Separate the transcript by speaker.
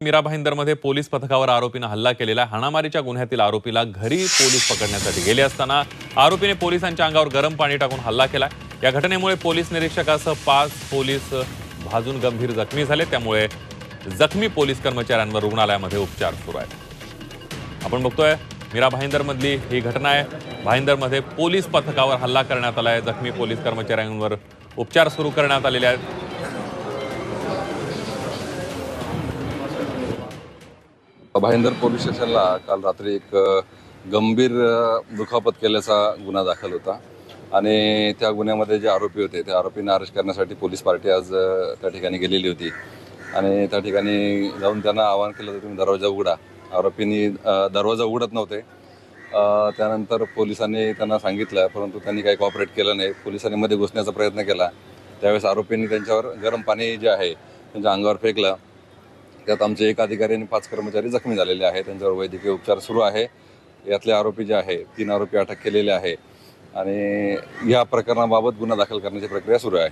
Speaker 1: Mira भाईंदरमध्ये police पथकावर आरोपीनं हल्ला केलेला हाणामारीच्या गुन्ह्यातील आरोपीला घरी पोलीस पकडण्यासाठी गेले असताना आरोपीने पोलिसांच्या अंगावर गरम पाणी टाकून हल्ला केला। या घटनेमुळे पोलीस निरीक्षकासह 5 पोलीस भाजून गंभीर जखमी झाले। त्यामुळे जखमी पोलीस कर्मचाऱ्यांवर रुग्णालयामध्ये उपचार सुरू आहेत। आपण बघतोय मीरा भाईंदरमधली ही घटना आहे। भाईंदरमध्ये पोलीस पथकावर हल्ला करण्यात आला आहे। जखमी पोलीस कर्मचाऱ्यांवर उपचार सुरू करण्यात आलेले आहेत।
Speaker 2: भाईंदर पोलीस स्टेशनला काल रात्री एक गंभीर दुखापत केल्याचा गुन्हा दाखल होता आणि त्या गुन्ह्यामध्ये जे आरोपी होते त्या आरोपींना अरेस्ट करण्यासाठी पोलीस पार्टी आज त्या ठिकाणी गेलेली होती आणि त्या ठिकाणी जाऊन त्यांना आवाहन केलं होतं, तुम्ही दरवाजा उघडा। आरोपींनी दरवाजा उघडत नव्हते। त्यानंतर पोलिसांनी त्यांना सांगितलं, परंतु त्यांनी काही कॉपरेट केलं नाही। पोलिसांनी मध्ये घुसण्याचा प्रयत्न केला। त्यावेळेस आरोपींनी त्यांच्यावर गरम पाणी जे आहे त्यांच्या अंगावर फेकलं। त्यात आमचे 1 अधिकारी आणि 5 कर्मचारी जखमी झालेले आहेत। त्यांच्यावर वैद्यकीय उपचार सुरू आहे। यातले आरोपी जे आहे 3 आरोपी अटक केलेले आहे आणि या प्रकरणाबाबत गुन्हा दाखल करण्याची प्रक्रिया सुरू आहे।